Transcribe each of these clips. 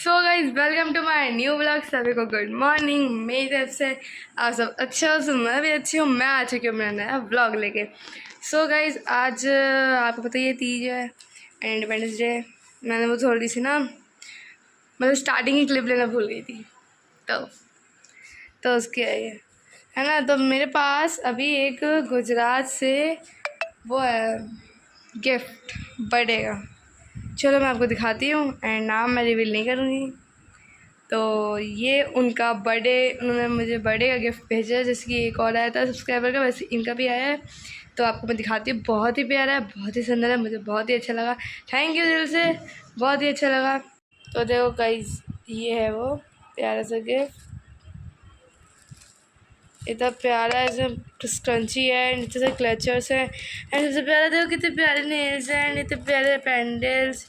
So guys welcome to my new blog. सभी को good morning. मेरी तरफ से आप सब अच्छे हो, तो मैं भी अच्छी हूँ। मैं आ चुकी हूँ मेरा नया ब्लॉग लेके। सो गाइज आज आपको पता ही है तीज है एंड इंडिपेंडेंस डे। मैंने वो थोड़ी सी ना मतलब स्टार्टिंग की क्लिप लेना भूल गई थी, तो उसकी है ना। तो मेरे पास अभी एक गुजरात से वो है गिफ्ट बर्थडे का। चलो मैं आपको दिखाती हूँ एंड नाम मैं रिवील नहीं करूँगी। तो ये उनका बर्थडे, उन्होंने मुझे बर्थडे का गिफ्ट भेजा है। जैसे कि एक और आया था सब्सक्राइबर का, वैसे इनका भी आया है। तो आपको मैं दिखाती हूँ। बहुत ही प्यारा है, बहुत ही सुंदर है, मुझे बहुत ही अच्छा लगा। थैंक यू दिल से, बहुत ही अच्छा लगा। तो देखो गाइस, ये है वो प्यारा सा गिफ्ट। इतना प्यारा है, इसमें स्क्रंची है, नीचे से क्लचर्स है एंड सबसे प्यारा देखो कितने प्यारे नेल्स हैं एंड इतने प्यारे पैंडल्स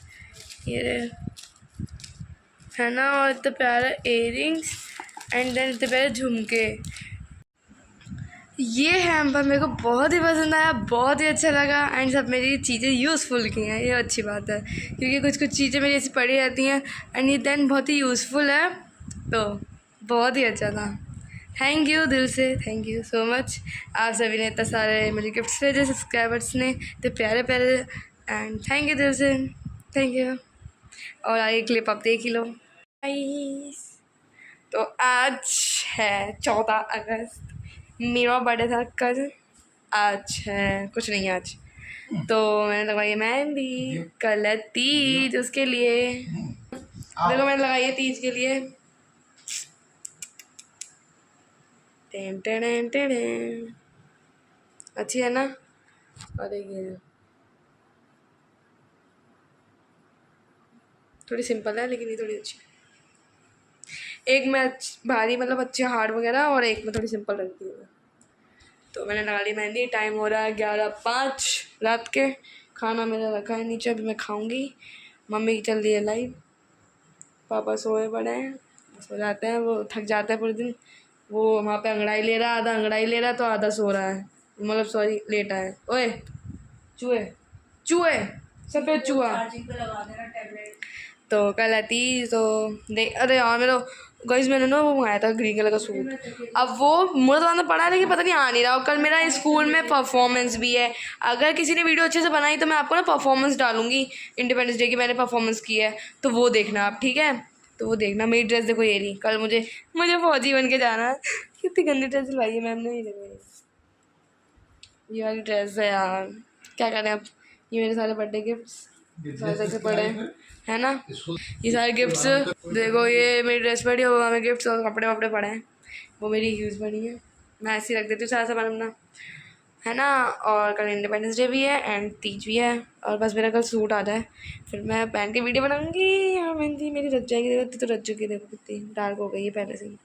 ये है ना, और इतना प्यारा इयरिंग्स एंड देन इतने प्यारे झुमके। ये हैम्पर मेरे को बहुत ही पसंद आया, बहुत ही अच्छा लगा एंड सब मेरी चीज़ें यूज़फुल की हैं। ये अच्छी बात है क्योंकि कुछ कुछ चीज़ें मेरी ऐसी पड़ी रहती हैं एंड ये देन बहुत ही यूज़फुल है, तो बहुत ही अच्छा था। थैंक यू दिल से, थैंक यू सो मच। आप सभी ने इतना सारे मुझे गिफ्ट्स भेजे, सब्सक्राइबर्स ने इतने प्यारे प्यारे एंड थैंक यू दिल से, थैंक यू। और आगे क्लिप आप देख ही लो। तो आज है 14 अगस्त, मेरा बर्थडे था कल। आज है कुछ नहीं आज, तो मैंने लगवाई है मेहंदी। कल है तीज, उसके लिए देखो मैंने लगाई है तीज के लिए। टेन टेन टेन, अच्छी है ना। और ये थोड़ी सिंपल है लेकिन ये थोड़ी अच्छी है। एक में भारी मतलब अच्छे हार्ड वगैरह और एक में थोड़ी सिंपल रखती है। तो मैंने लगा ली मेहंदी। टाइम हो रहा है 11:05 रात के। खाना मेरा रखा है नीचे, अभी मैं खाऊंगी। मम्मी की चल रही है लाइव, पापा सोए पड़े हैं, सो जाते हैं, वो थक जाते हैं पूरे दिन। वो वहाँ पे अंगड़ाई ले रहा है, आधा अंगड़ाई ले रहा है तो आधा सो रहा है, मतलब सॉरी लेटा है। ओए चूहे चूहे, सफ़ेद चूहा। तो कल आती तो देख, अरे यार मेरा गाइस मैंने ना वो मंगाया था ग्रीन कलर का सूट। अब वो मुझे तो आना पड़ा है लेकिन पता नहीं आ नहीं रहा। और कल मेरा स्कूल में परफॉर्मेंस भी है। अगर किसी ने वीडियो अच्छे से बनाई तो मैं आपको ना परफॉर्मेंस डालूंगी इंडिपेंडेंस डे की, मैंने परफॉर्मेंस की है, तो वो देखना आप, ठीक है। तो वो देखना। मेरी ड्रेस देखो ये रही। कल मुझे फौजी बन के जाना है। कितनी गंदी ड्रेस सिलवाई है मैम ने। ये देखो ये वाली ड्रेस है यार, क्या करें अब। ये मेरे सारे बर्थडे गिफ्ट्स से पड़े है ना, ये सारे गिफ्ट्स। देखो ये मेरी ड्रेस पड़ी है, हमें गिफ्ट्स और कपड़े वपड़े पड़े हैं, वो मेरी यूज़ पड़ी है। मैं ऐसे ही रख देती हूँ सारा सामान अपना, है ना। और कल इंडिपेंडेंस डे भी है एंड तीज भी है। और बस मेरा कल सूट आता है, फिर मैं पहन के वीडियो बनाऊंगी। हाँ मेहंदी मेरी रच जाएगी। देखो तो रच चुकी है, देखो कितनी डार्क हो गई है पहले से ही।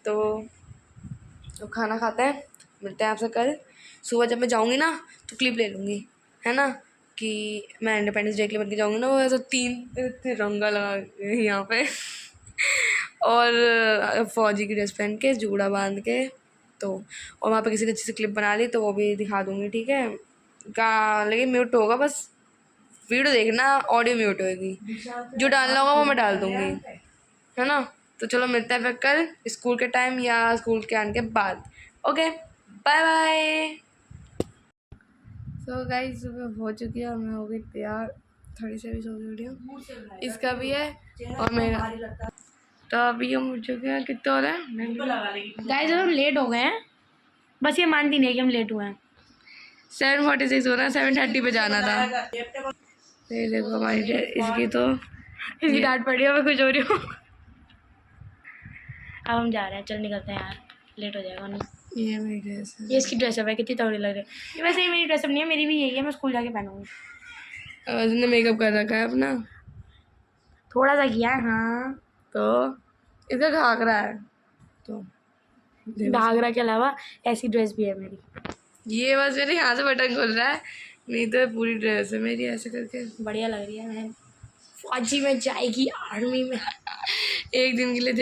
तो खाना खाते हैं, मिलते हैं आपसे कल सुबह। जब मैं जाऊँगी ना तो क्लिप ले लूँगी, है ना, कि मैं इंडिपेंडेंस डे के लिए बन के जाऊँगी ना। वो ऐसा 3 तिरंगा लगा के यहाँ पे और फौजी की ड्रेस पहन के जूड़ा बांध के, तो और वहाँ पे किसी ने अच्छी से क्लिप बना ली तो वो भी दिखा दूँगी, ठीक है। लेकिन म्यूट होगा बस, वीडियो देखना, ऑडियो म्यूट होगी। जो डालना होगा वो मैं डाल दूँगी, है ना। तो चलो मिलते हैं फिर कल स्कूल के टाइम या स्कूल के आने के बाद। Okay bye bye. So guys सुबह हो चुकी है और मैं हो गई तैयार। थोड़ी सी भी सो वीडियो इसका भी है और मेरा। तो अभी हम उठ चुके हैं, कितने हो रहे हैं गाइस। हम लेट हो गए हैं, बस ये मानती नहीं कि हम लेट हुए हैं। 7:46 हो रहा है, 7:30 पे जाना था। ये देखो हमारी इसकी तो इसकी डांट पड़ी है, मैं खुश हो रही हूँ। अब हम जा रहे हैं, चल निकलते हैं यार, लेट हो जाएगा नहीं। ये मेरी ड्रेस है, ये इसकी ड्रेस है भाई, कितनी तगड़ी लग रही है। ये वैसे ही मेरी ड्रेस नहीं है, मेरी भी यही है, मैं स्कूल जाके पहनूंगी। उसने मेकअप कर रखा है अपना, थोड़ा सा किया है हाँ। तो इसका घाघरा है, तो घाघरा के अलावा ऐसी ड्रेस भी है मेरी। ये बस मेरे यहाँ से बटन खुल रहा है, नहीं तो पूरी ड्रेस है मेरी ऐसे करके। बढ़िया लग रही है। मैं फौजी में जाएगी, आर्मी में एक दिन के लिए।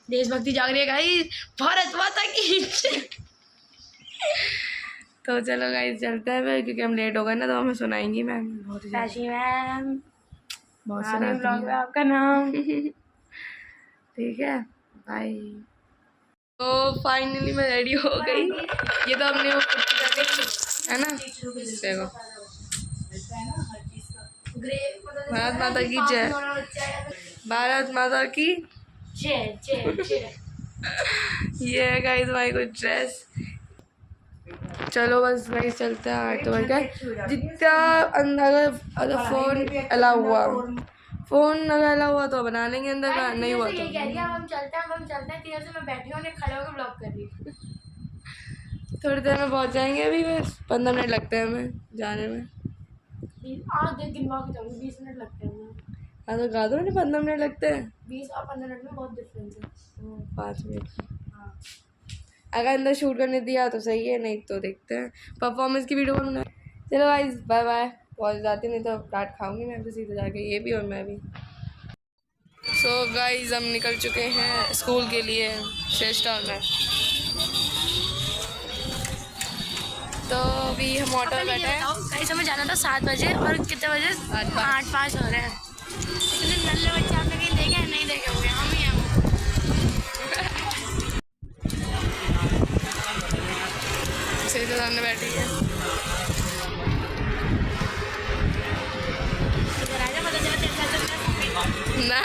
देशभक्ति जाग रही है गाइस, भारत माता की। तो चलो गाइस चलते हैं फिर, क्योंकि हम लेट हो गए ना तो हमें सुनाएंगी मैम बहुत ही मैम बहुत ब्लॉग में सुनाती आपका नाम। हैं। ठीक है, बाय। तो फाइनली मैं रेडी हो गई। ये तो हमने वो है ना, देखो भारत माता की जय, भारत माता की जय। ये है गाइस हमारी कुछ ड्रेस। चलो बस गाइस चलते हैं आर्ट तो क्या जितना अंदर अगर फ़ोन अलाउ हुआ, फ़ोन अगर अलाउ हुआ तो बना लेंगे अंदर का, नहीं हुआ तो हम चलते हैं किधर से मैं बैठी हूँ खड़े होकर ब्लॉग कर रही हूँ। थोड़ी देर में पहुंच जाएंगे, अभी बस 15 मिनट लगते हैं हमें जाने में। गिनवा के जाऊँगी 20 मिनट लगते हैं। हाँ तो गा दो नहीं, 15 मिनट लगते हैं। 20 और 15 मिनट में बहुत डिफरेंस है। 5 मिनट। हाँ, अगर अंदर शूट करने दिया तो सही है, नहीं तो देखते हैं परफॉर्मेंस की वीडियो बनाए। चलो गाइस बाय बाय, पहुँच जाती नहीं तो डांट खाऊंगी मैं तो सीधे जाके, ये भी और मैं भी। सो गाइस हम निकल चुके हैं स्कूल के लिए श्रेष्ठा में। तो अभी हम ऑटो में बैठे हैं। गाइस हमें जाना था 7 बजे और कितने बजे? 8:05 हो रहे हैं। इतने नल्ले बच्चे आपने कहीं देखे? नहीं देखे होंगे, हम ही हैं। सीधे सामने बैठी है ना।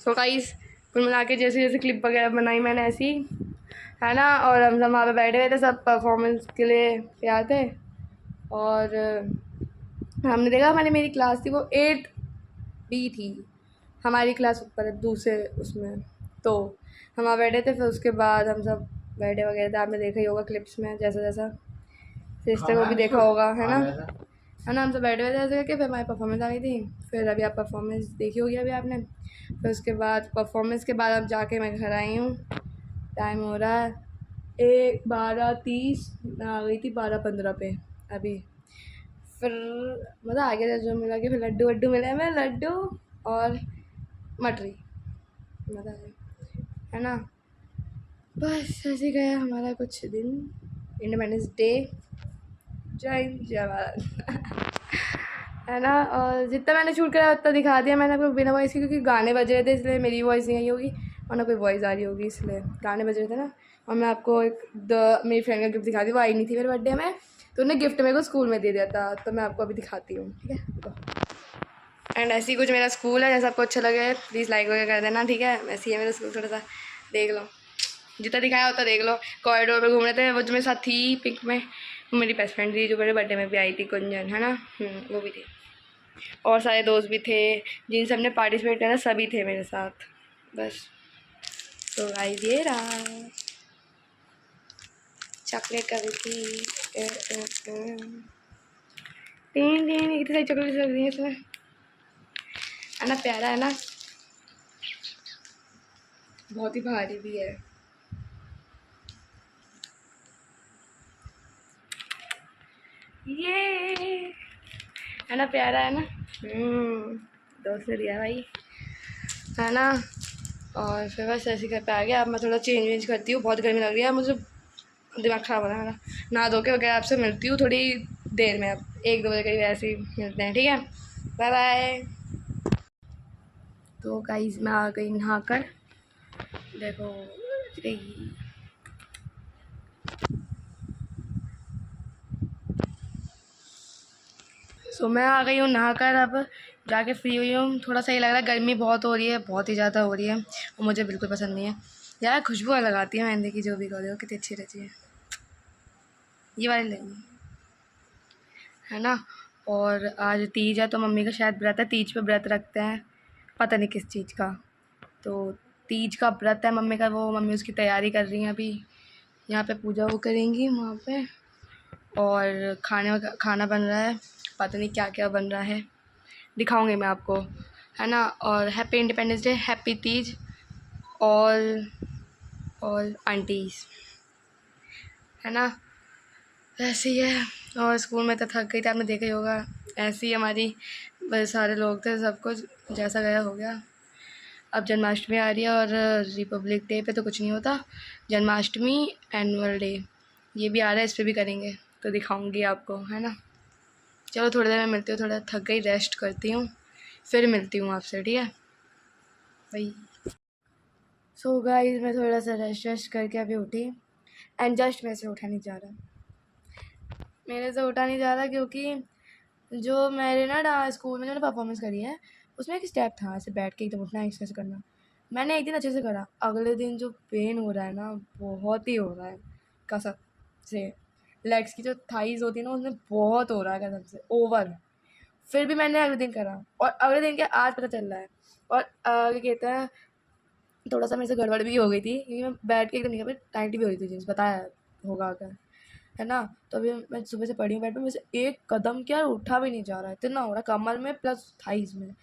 सो गाइस कुल मिला के जैसे जैसे क्लिप वगैरह बनाई मैंने ऐसी, है ना। और हम सब वहाँ पे बैठे हुए थे, सब परफॉर्मेंस के लिए तैयार थे। और हमने देखा हमारी मेरी क्लास थी वो 8B थी, हमारी क्लास ऊपर है दूसरे उसमें। तो हम वहाँ बैठे थे, फिर उसके बाद हम सब बैठे वगैरह थे। आपने देखा ही होगा क्लिप्स में, जैसा जैसा सिस्टर को भी देखा होगा, है ना। है ना, हम सब बैठे हुए थे ऐसे करके। फिर हमारी परफॉर्मेंस आ गई थी। फिर अभी आप परफॉर्मेंस देखी होगी अभी आपने। फिर उसके बाद परफॉर्मेंस के बाद अब जाके मैं घर आई हूँ। टाइम हो रहा है 12:30, मैं आ गई थी 12:15 पे अभी। फिर मज़ा आ गया जो मिला के, फिर लड्डू वड्डू मिले हमें, लड्डू और मटरी, मज़ा आ गया, है ना। बस ऐसे गया हमारा कुछ दिन। इंडिपेंडेंस डे, जय हिंद जय भारत। है ना। और जितना मैंने शूट करा उतना दिखा दिया मैंने आपको बिना वॉइस के, क्योंकि गाने बज रहे थे इसलिए मेरी वॉइस नहीं आई होगी, वरना कोई वॉइस आ रही होगी, इसलिए गाने बज रहे थे ना। और मैं आपको मेरी फ्रेंड का गिफ्ट दिखा दी, वो आई नहीं थी मेरे बर्थडे में, तो उन्हें गिफ्ट मेरे को स्कूल में दे दिया था, तो मैं आपको अभी दिखाती हूँ, ठीक है। एंड ऐसे ही कुछ मेरा स्कूल है, जैसा आपको अच्छा लगे प्लीज़ लाइक वगैरह कर देना, ठीक है। ऐसे ही है मेरा स्कूल, थोड़ा सा देख लो, जितना दिखाया होता देख लो। कॉरिडोर में घूम रहे थे, वो जो मेरे साथ थी पिक में, वो मेरी बेस्ट फ्रेंड थी जो मेरे बर्थडे में भी आई थी, कुंजन, है ना। वो भी थी, और सारे दोस्त भी थे जिन सब ने पार्टिसिपेट करा, सभी थे मेरे साथ, बस। तो गाइस ये रहा। चॉकलेट का भी कितनी सारी चॉकलेट लग रही है इसमें, है ना, प्यारा है ना, बहुत ही भारी भी है। ये है ना, प्यारा है ना। दोस्त ने दिया भाई, है ना। और फिर बस ऐसे घर पे आ गया। अब मैं थोड़ा चेंज वेंज करती हूँ, बहुत गर्मी लग रही है, मुझे दिमाग ख़राब हो रहा है मेरा। नहा धो के वगैरह आपसे मिलती हूँ थोड़ी देर में, अब 1-2 बजे करीब ऐसे ही मिलते हैं, ठीक है, बाय बाय। तो गाइस मैं आ गई नहाकर, देखो सो मैं आ गई हूँ नहाकर, अब जाके फ्री हुई हूँ, थोड़ा सही लग रहा है। गर्मी बहुत हो रही है, बहुत ही ज़्यादा हो रही है, और मुझे बिल्कुल पसंद नहीं है यार। खुशबू लगाती है मेहंदी की, जो भी करो कितनी अच्छी रहती है, ये वाली लेनी है ना। और आज तीज है, तो मम्मी का शायद व्रत है, तीज पे व्रत रखते हैं, पता नहीं किस चीज़ का। तो तीज का व्रत है मम्मी का, वो मम्मी उसकी तैयारी कर रही हैं अभी। यहाँ पे पूजा वो करेंगी वहाँ पे, और खाना बन रहा है, पता नहीं क्या क्या बन रहा है, दिखाऊंगी मैं आपको, है ना। और happy independence day, happy Teej all aunties, है ना। ऐसे ही है। और स्कूल में तो थक गई थी, आपने देखा ही होगा, ऐसे ही हमारी बड़े सारे लोग थे, सब कुछ जैसा गया हो गया। अब जन्माष्टमी आ रही है, और रिपब्लिक डे पे तो कुछ नहीं होता, जन्माष्टमी, एनुअल डे ये भी आ रहा है, इस पर भी करेंगे, तो दिखाऊंगी आपको, है ना। चलो थोड़ी देर में मिलती हूँ, थोड़ा थक गई, रेस्ट करती हूँ, फिर मिलती हूँ आपसे, ठीक है भाई। सो गाइस मैं थोड़ा सा रेस्ट करके अभी उठी, एंड जस्ट मेरे से उठा नहीं जा रहा, मेरे से उठा नहीं जा रहा, क्योंकि जो मेरे ना स्कूल में जो परफॉर्मेंस करी है, उसमें एक स्टेप था ऐसे बैठ के एकदम उठना, एक्सरसाइज करना। मैंने एक दिन अच्छे से करा, अगले दिन जो पेन हो रहा है ना, बहुत ही हो रहा है कसम से। लेग्स की जो थाइज होती है ना, उसमें बहुत हो रहा है कसम से, ओवर। फिर भी मैंने अगले दिन करा, और अगले दिन के आज पता चल रहा है। और क्या कहते हैं, थोड़ा सा मेरे से गड़बड़ भी हो गई थी, क्योंकि मैं बैठ के एकदम नहीं कर पाई, टाइट भी हो रही थी जीन्स, बताया होगा अगर, है ना। तो अभी मैं सुबह से पड़ी हूँ बेड में, मुझसे एक कदम क्या उठा भी नहीं जा रहा है, इतना हो रहा है कमर में प्लस थाइस में।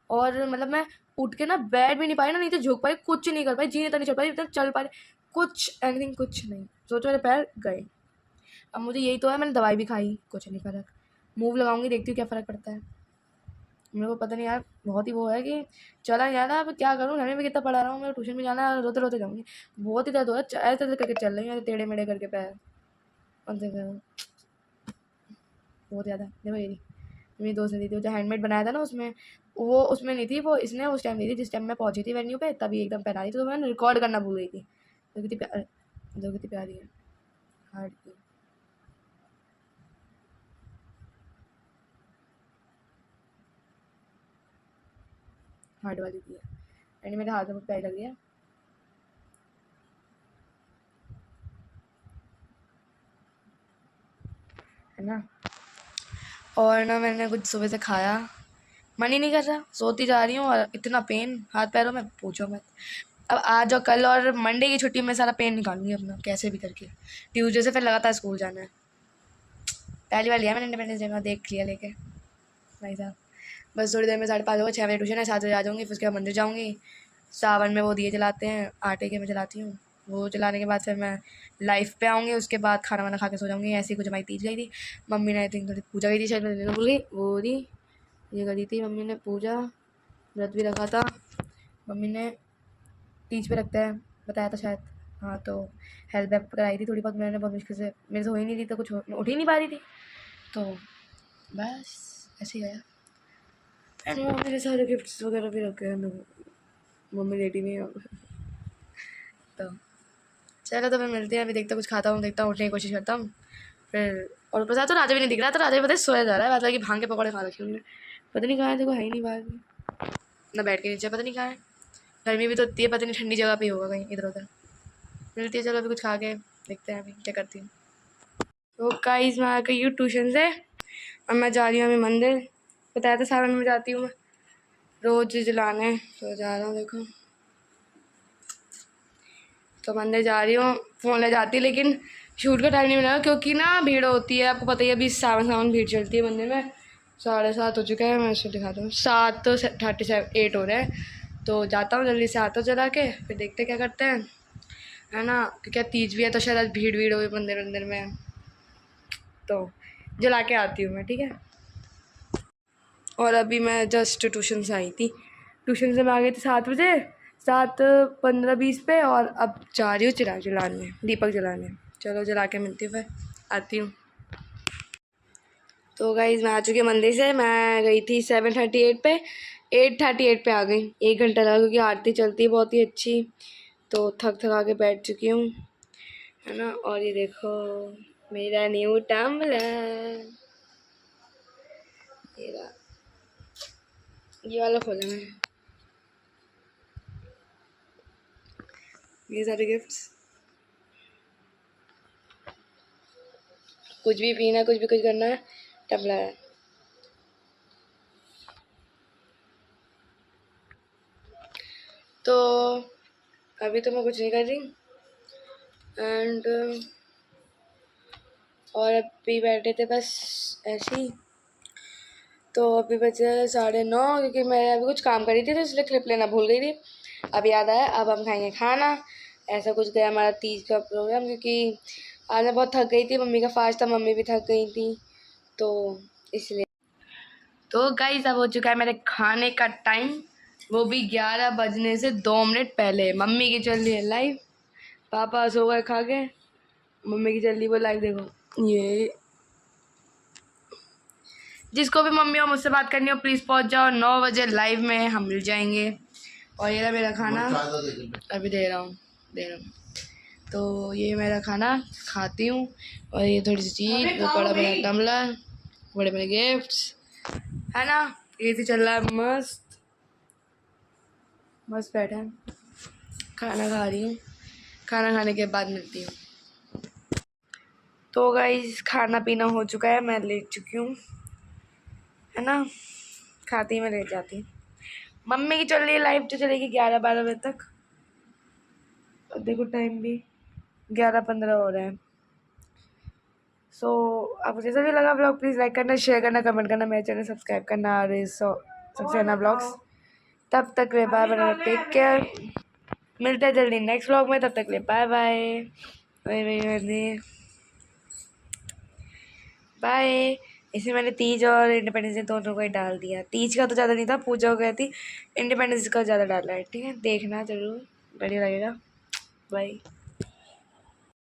और मतलब मैं उठ के ना बैठ भी नहीं पाई ना, नहीं तो झुक पाई, कुछ नहीं कर पाई, जीने तक नहीं चल पाई, इतना चल पा रही, कुछ एनीथिंग कुछ नहीं। सोचो मेरे पैर गए। अब मुझे यही तो है, मैंने दवाई भी खाई, कुछ नहीं फ़र्क। मूव लगाऊंगी, देखती हूँ क्या फ़र्क पड़ता है। मेरे को पता नहीं यार, बहुत ही वो है कि चला नहीं जाता, अब क्या करूँ, घर में भी कितना पढ़ा रहा हूँ, मेरे ट्यूशन में जाना है, रोते रोते जाऊँगी, बहुत ही दर्द हो रहा है, ऐसे ऐसे करके चल रही हूँ, टेढ़े मेढ़े करके पैर, और बहुत ज़्यादा। देखो ये मेरी दोस्त ने दी थी, जो हैंडमेड बनाया था ना, उसमें वो उसमें नहीं थी, वो इसने उस टाइम दी थी जिस टाइम मैं पहुंची थी वेन्यू पे, तभी एकदम पहना दी थी, तो मैंने रिकॉर्ड करना भूल गई थी। जो कितनी प्यारी है, हार्ड की, हार्ड वाली दी है, एंड मेरे हाथ में बहुत प्यारी लग रही है ना। और ना मैंने कुछ सुबह से खाया, मन ही नहीं कर रहा, सोती जा रही हूँ, और इतना पेन हाथ पैरों में पूछो मत। अब आज और कल और मंडे की छुट्टी में सारा पेन निकालूंगी अपना, कैसे भी करके। ट्यूसडे से फिर लगातार स्कूल जाना है, पहली बार लिया मैंने इंडिपेंडेंस डे में, देख लिया लेके भाई साहब। बस थोड़ी देर में 5:30 होगा, 6 बजे ट्यूशन है, 7 बजे आ जाऊँगी, फिर उसके बाद मंदिर जाऊँगी। सावन में वो दिए जलाते हैं, आटे के मैं जलाती हूँ, वो जलाने के बाद फिर मैं लाइफ पे आऊँगी, उसके बाद खाना वाना खा के सो जाऊँगी। ऐसी कुछ हमारी तीज गई थी, मम्मी ने आई थिंक थोड़ी पूजा गई थी शायद, मैंने भूल गई, वो थी ये करी थी मम्मी ने पूजा, व्रत भी रखा था मम्मी ने, तीज पे रखते हैं, बताया था शायद, हाँ। तो हेल्प वेल्प कराई थी थोड़ी बहुत, मैंने बहुत मुश्किल से, मेरे से हो ही नहीं रही, तो कुछ उठ ही नहीं पा रही थी, तो बस ऐसे ही गया। एंड मम्मी ने सारे गिफ्ट्स वगैरह भी रखे हैं, मम्मी लेटी नहीं है तो चलो, तो फिर मिलते हैं, अभी देखता कुछ खाता हूँ, देखता हूँ, उठने की कोशिश करता हूँ फिर। और प्रसाद तो राजा भी नहीं दिख रहा था, राजा भी पता है सोया जा रहा है, बात कि भांग के पकौड़े खा रखे उन्होंने, पता नहीं कहाँ है, देखो है ही नहीं बाहर में, ना बैठ के नीचे, पता नहीं कहाँ है, गर्मी भी तो इतनी है, पता नहीं ठंडी जगह पे ही होगा कहीं इधर उधर। मिलती है, चलो अभी कुछ खा के देखते हैं अभी क्या करती हूँ। तो गाइस मैं आ गई हूँ ट्यूशन से, और मैं जा रही हूँ अभी मंदिर, बताया था सावन में जाती हूँ मैं रोज़ जलाने, तो जा रहा हूँ देखो, तो मंदिर जा रही हूँ, फ़ोन ले जाती, लेकिन शूट का टाइम नहीं मिला क्योंकि ना भीड़ होती है, आपको पता ही है, अभी सावन भीड़ चलती है मंदिर में। 7:30 हो चुका है, मैं इसको दिखाता हूँ, 7:37 हो रहा है। तो जाता हूँ जल्दी से, आता हूँ जला के, फिर देखते क्या करते हैं, है ना, क्योंकि तीज भी है तो शायद आज भीड़ हो मंदिर में, तो जला के आती हूँ मैं, ठीक है। और अभी मैं जस्ट ट्यूशन से आई थी, ट्यूशन से मैं आ गई थी 7 बजे, 7:15-20 पे, और अब जा रही हूँ चिराग जलाने, दीपक जलाने। चलो जला के मिलती हूँ, फिर आती हूँ। तो गाइज मैं आ चुकी हूँ मंदिर से, मैं गई थी 7:38 पे, 8:38 पे आ गई। 1 घंटा लगा क्योंकि आरती चलती है बहुत ही अच्छी, तो थका के बैठ चुकी हूँ, है ना। और ये देखो मेरा न्यू टम्बलर, ये वाला खोला मैंने, ये सारे गिफ्ट्स, कुछ भी पीना, कुछ भी कुछ करना है, टम्बलर है। तो अभी तो मैं कुछ नहीं कर रही, एंड और अभी बैठे थे बस ऐसे ही। तो अभी बजे 9:30, क्योंकि मैं अभी कुछ काम कर रही थी तो इसलिए क्लिप लेना भूल गई थी। अब याद आया, अब हम खाएंगे खाना। ऐसा कुछ गया हमारा तीज का प्रोग्राम, क्योंकि आज मैं बहुत थक गई थी, मम्मी का फास्ट था, मम्मी भी थक गई थी, तो इसलिए। तो गाइस अब हो चुका है मेरे खाने का टाइम, वो भी 11 बजने से 2 मिनट पहले। मम्मी की चल रही है लाइव, पापा सो गए खा के, मम्मी की चल रही वो लाइव, देखो ये। जिसको भी मम्मी और मुझसे बात करनी हो प्लीज़ पहुंच जाओ, 9 बजे लाइव में हम मिल जाएंगे। और ये रहा मेरा खाना, अभी दे रहा हूँ। तो ये मेरा खाना खाती हूँ, और ये थोड़ी सी चीज़, वो पड़ा मेरा टम्बलर, बड़े बड़े गिफ्ट्स, है ना। ये तो चल रहा है मस्त मस्त बैठा है, खाना खा रही हूँ, खाना खाने के बाद मिलती हूँ। तो गाइस खाना पीना हो चुका है, मैं लेट चुकी हूँ, है ना, खाती मैं लेट जाती। मम्मी की चल रही है लाइव, तो चलेगी 11-12 बजे तक। और देखो टाइम भी 11:15 हो रहा है। सो आपको जैसा भी लगा ब्लॉग प्लीज़ लाइक करना, शेयर करना, कमेंट करना, मेरे चैनल सब्सक्राइब करना, और सक्सेना ब्लॉग्स। तब तक वे बाय बाय, टेक केयर, मिलते हैं जल्दी नेक्स्ट ब्लॉग में, तब तक ले बाय बाय बाय बाय। इसमें मैंने तीज और इंडिपेंडेंस डे दोनों को ही डाल दिया, तीज का तो ज़्यादा नहीं था, पूजा हो गई थी, इंडिपेंडेंस का ज़्यादा डाला है, ठीक है, देखना ज़रूर, बढ़िया लगेगा। बाय।